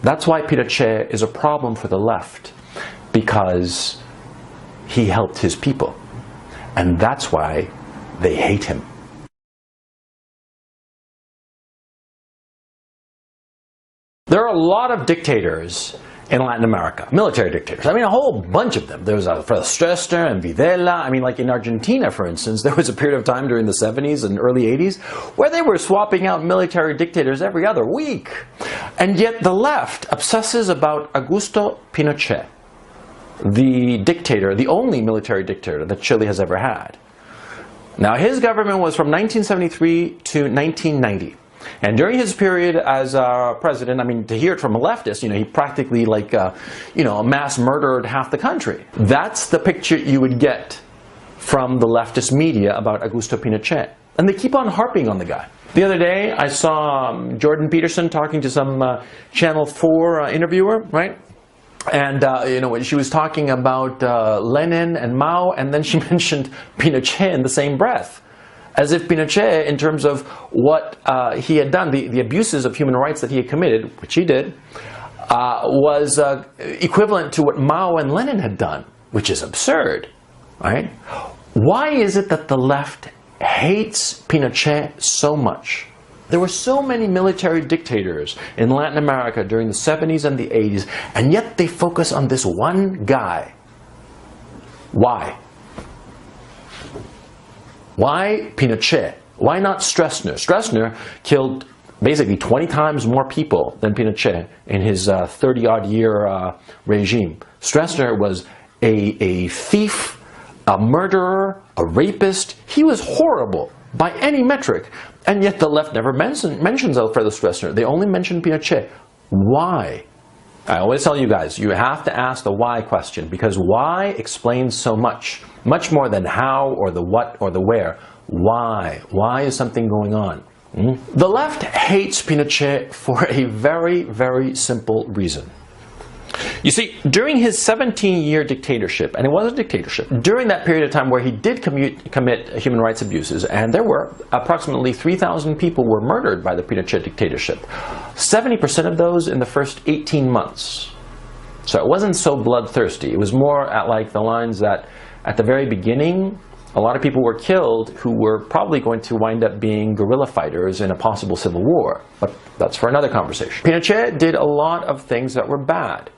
That's why Pinochet is a problem for the left, because he helped his people. And that's why they hate him. There are a lot of dictators in Latin America, military dictators. I mean, a whole bunch of them. There's Stroessner and Videla. I mean, like in Argentina, for instance, there was a period of time during the 70s and early 80s where they were swapping out military dictators every other week. And yet the left obsesses about Augusto Pinochet, the dictator, the only military dictator that Chile has ever had. Now, his government was from 1973 to 1990. And during his period as president, I mean, to hear it from a leftist, he practically mass murdered half the country. That's the picture you would get from the leftist media about Augusto Pinochet. And they keep on harping on the guy. The other day, I saw Jordan Peterson talking to some Channel 4 interviewer, right? And, she was talking about Lenin and Mao, and then she mentioned Pinochet in the same breath. As if Pinochet, in terms of what he had done, the abuses of human rights that he had committed, which he did, was equivalent to what Mao and Lenin had done, which is absurd, right? Why is it that the left hates Pinochet so much? There were so many military dictators in Latin America during the 70s and the 80s, and yet they focus on this one guy. Why? Why Pinochet? Why not Stroessner? Stroessner killed basically 20 times more people than Pinochet in his 30-odd year regime. Stroessner was a thief, a murderer, a rapist. He was horrible by any metric. And yet the left never mentions Alfredo Stroessner. They only mention Pinochet. Why? I always tell you guys, you have to ask the why question, because why explains so much. Much more than how or the what or the where. Why? Why is something going on? The left hates Pinochet for a very, very simple reason. You see, during his 17-year dictatorship, and it was a dictatorship, during that period of time where he did commit human rights abuses, and there were approximately 3,000 people were murdered by the Pinochet dictatorship, 70% of those in the first 18 months. So it wasn't so bloodthirsty. It was more at like the lines that at the very beginning, a lot of people were killed who were probably going to wind up being guerrilla fighters in a possible civil war. But that's for another conversation. Pinochet did a lot of things that were bad.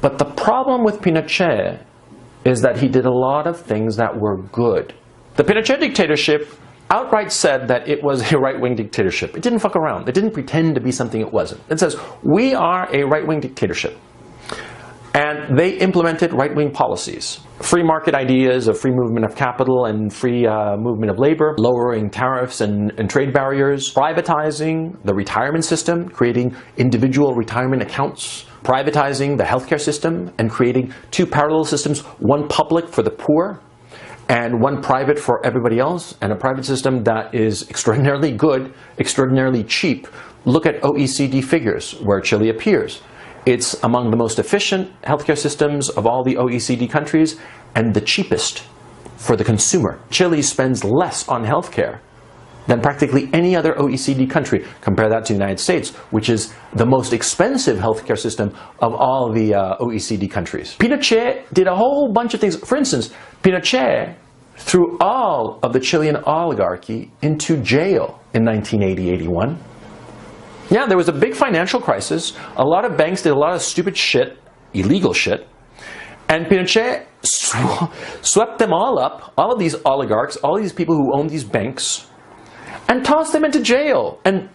But the problem with Pinochet is that he did a lot of things that were good. The Pinochet dictatorship outright said that it was a right-wing dictatorship. It didn't fuck around. It didn't pretend to be something it wasn't. It says, we are a right-wing dictatorship. And they implemented right-wing policies. Free market ideas of free movement of capital and free movement of labor, lowering tariffs and trade barriers, privatizing the retirement system, creating individual retirement accounts, privatizing the healthcare system and creating two parallel systems, one public for the poor and one private for everybody else, and a private system that is extraordinarily good, extraordinarily cheap. Look at OECD figures where Chile appears. It's among the most efficient healthcare systems of all the OECD countries and the cheapest for the consumer. Chile spends less on healthcare than practically any other OECD country. Compare that to the United States, which is the most expensive healthcare system of all the OECD countries. Pinochet did a whole bunch of things. For instance, Pinochet threw all of the Chilean oligarchy into jail in 1980-81. Yeah, there was a big financial crisis. A lot of banks did a lot of stupid shit, illegal shit. And Pinochet swept them all up, all of these oligarchs, all these people who owned these banks, and tossed them into jail. And,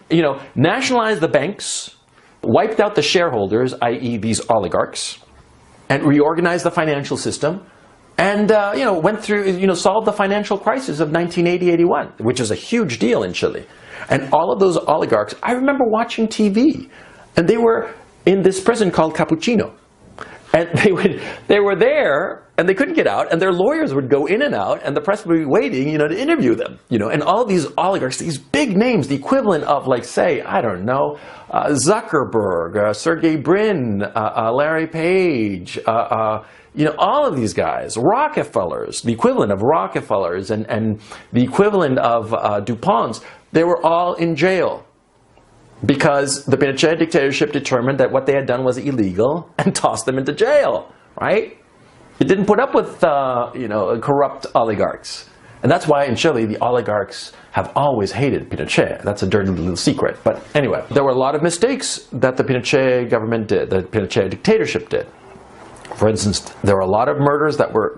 nationalized the banks, wiped out the shareholders, i.e. these oligarchs, and reorganized the financial system. And, went through, solved the financial crisis of 1980-81, which is a huge deal in Chile. And all of those oligarchs, I remember watching TV, and they were in this prison called Capuchino. And they were there, and they couldn't get out, and their lawyers would go in and out, and the press would be waiting, to interview them. And all of these oligarchs, these big names, the equivalent of, like, say, I don't know, Zuckerberg, Sergey Brin, Larry Page, all of these guys, Rockefellers, the equivalent of Rockefellers and the equivalent of DuPonts, they were all in jail. because the Pinochet dictatorship determined that what they had done was illegal and tossed them into jail, right? It didn't put up with, corrupt oligarchs. And that's why in Chile, the oligarchs have always hated Pinochet. That's a dirty little secret. But anyway, there were a lot of mistakes that the Pinochet government did, the Pinochet dictatorship did. For instance, there were a lot of murders that were,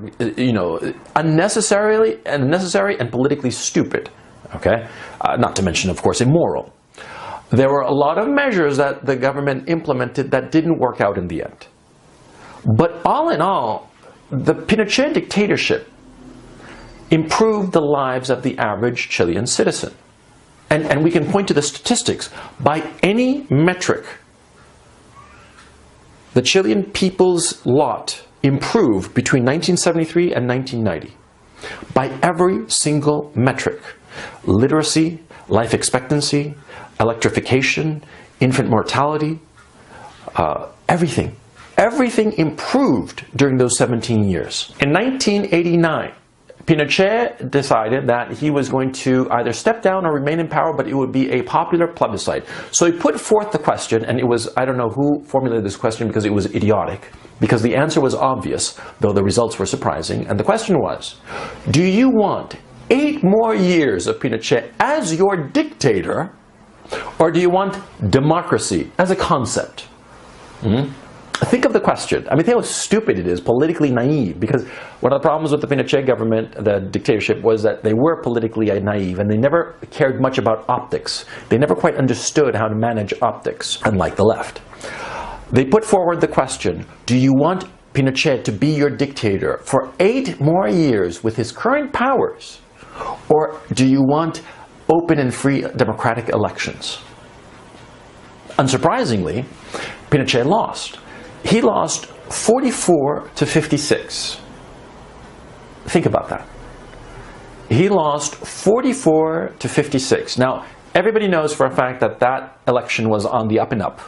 unnecessary and politically stupid. Okay? Not to mention, of course, immoral. There were a lot of measures that the government implemented that didn't work out in the end. But all in all, the Pinochet dictatorship improved the lives of the average Chilean citizen. And we can point to the statistics. By any metric, the Chilean people's lot improved between 1973 and 1990. By every single metric. Literacy, life expectancy, electrification, infant mortality, everything. Everything improved during those 17 years. In 1989, Pinochet decided that he was going to either step down or remain in power, but it would be a popular plebiscite. So he put forth the question, and it was, I don't know who formulated this question because it was idiotic, because the answer was obvious, though the results were surprising. And the question was, do you want 8 more years of Pinochet as your dictator, or do you want democracy as a concept? Think of the question. I mean, think how stupid it is, politically naive, because one of the problems with the Pinochet government, the dictatorship, was that they were politically naive and they never cared much about optics. They never quite understood how to manage optics, unlike the left. They put forward the question, do you want Pinochet to be your dictator for 8 more years with his current powers, or do you want open and free democratic elections? Unsurprisingly, Pinochet lost. He lost 44 to 56. Think about that. He lost 44 to 56. Now, everybody knows for a fact that that election was on the up and up,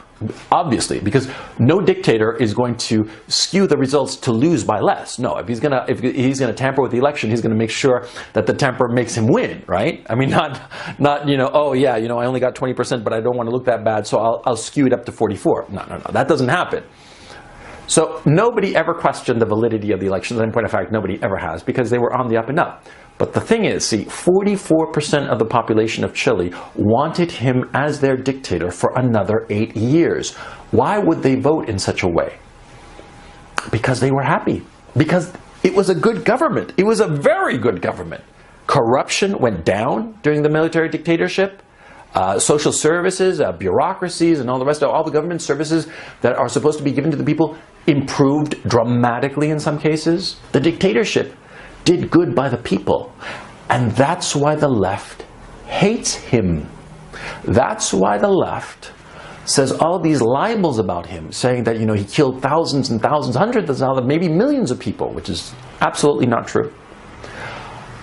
obviously, because no dictator is going to skew the results to lose by less. No, if he's gonna tamper with the election, he's gonna make sure that the tamper makes him win, right? I mean, not oh yeah, I only got 20%, but I don't want to look that bad, so I'll skew it up to 44. No, that doesn't happen. So nobody ever questioned the validity of the elections, and in point of fact, nobody ever has, because they were on the up and up. But the thing is, see, 44% of the population of Chile wanted him as their dictator for another 8 years. Why would they vote in such a way? Because they were happy. Because it was a good government. It was a very good government. Corruption went down during the military dictatorship. Social services, bureaucracies, and all the rest of all the government services that are supposed to be given to the people improved dramatically in some cases. The dictatorship did good by the people, and that's why the left hates him. That's why the left says all these libels about him, saying that he killed thousands and thousands, hundreds of thousands, maybe millions of people, which is absolutely not true.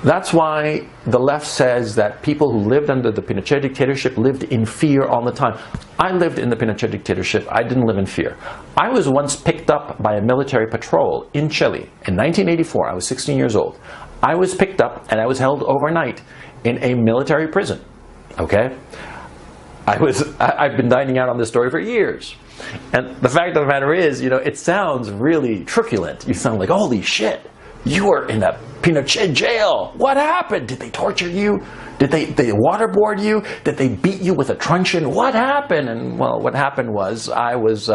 That's why the left says that people who lived under the Pinochet dictatorship lived in fear all the time. I lived in the Pinochet dictatorship. I didn't live in fear. I was once picked up by a military patrol in Chile in 1984. I was 16 years old. I was picked up and I was held overnight in a military prison. Okay? I've been dining out on this story for years. And the fact of the matter is, it sounds really truculent. You sound like, holy shit. You were in a Pinochet jail. What happened? Did they torture you? Did they waterboard you? Did they beat you with a truncheon? What happened? And well, what happened was I was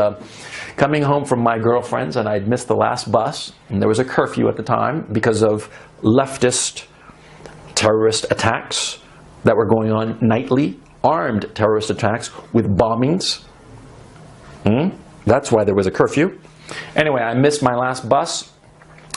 coming home from my girlfriend's and I'd missed the last bus. And there was a curfew at the time because of leftist terrorist attacks that were going on nightly. Armed terrorist attacks with bombings. That's why there was a curfew. Anyway, I missed my last bus.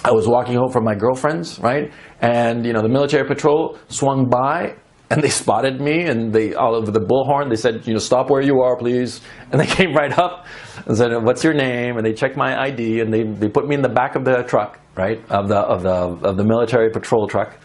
I was walking home from my girlfriend's, right? And, the military patrol swung by and they spotted me and they, all over the bullhorn, they said, stop where you are, please. And they came right up and said, what's your name? And they checked my ID and they put me in the back of the truck, right? Of the military patrol truck.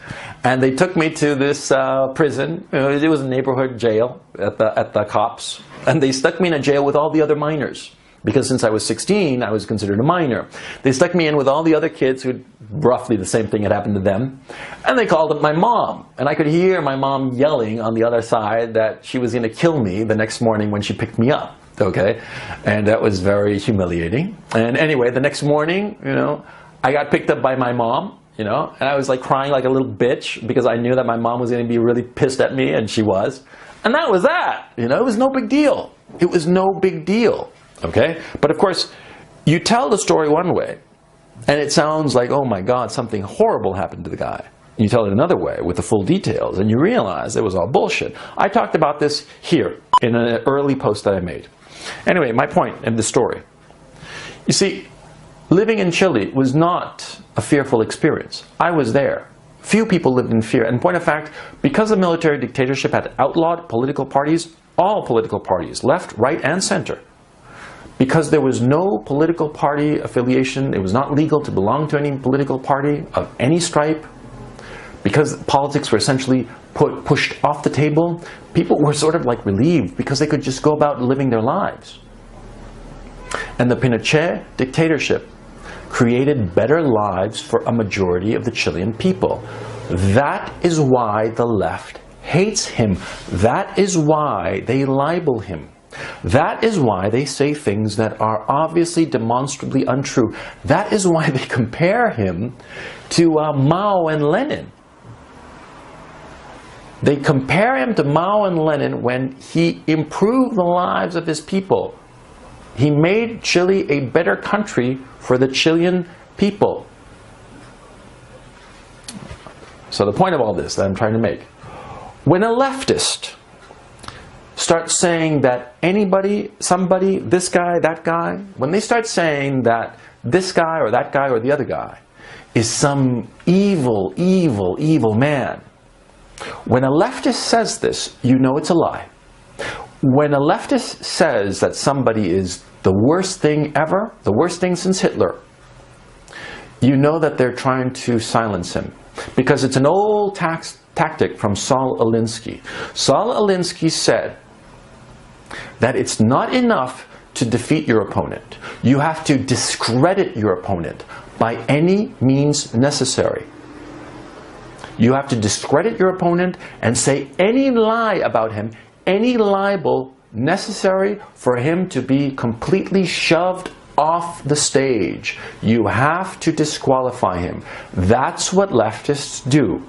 And they took me to this prison. It was a neighborhood jail at the cops. And they stuck me in a jail with all the other miners. because since I was 16, I was considered a minor. They stuck me in with all the other kids who roughly the same thing had happened to them, and they called up my mom. And I could hear my mom yelling on the other side that she was going to kill me the next morning when she picked me up. Okay, and that was very humiliating. And anyway, the next morning, you know, I got picked up by my mom, you know, and I was like crying like a little bitch because I knew that my mom was going to be really pissed at me, and she was. And that was that, you know, it was no big deal. It was no big deal, okay? But of course, you tell the story one way, and it sounds like, oh my God, something horrible happened to the guy. You tell it another way with the full details, and you realize it was all bullshit. I talked about this here in an early post that I made. Anyway, my point in the story. You see, living in Chile was not a fearful experience. I was there. Few people lived in fear. And point of fact, because the military dictatorship had outlawed political parties, all political parties, left, right, and center, because there was no political party affiliation, it was not legal to belong to any political party of any stripe, because politics were essentially pushed off the table, people were sort of like relieved because they could just go about living their lives. And the Pinochet dictatorship created better lives for a majority of the Chilean people. That is why the left hates him. That is why they libel him. That is why they say things that are obviously demonstrably untrue. That is why they compare him to Mao and Lenin. They compare him to Mao and Lenin when he improved the lives of his people. He made Chile a better country for the Chilean people. So the point of all this that I'm trying to make, when a leftist starts saying that anybody, somebody, this guy, that guy, when they start saying that this guy or that guy or the other guy is some evil, evil, evil man, when a leftist says this, you know it's a lie. When a leftist says that somebody is the worst thing ever, the worst thing since Hitler, you know that they're trying to silence him. Because it's an old tactic from Saul Alinsky. Saul Alinsky said that it's not enough to defeat your opponent. You have to discredit your opponent by any means necessary. You have to discredit your opponent and say any lie about him, any libel necessary for him to be completely shoved off the stage. You have to disqualify him. That's what leftists do.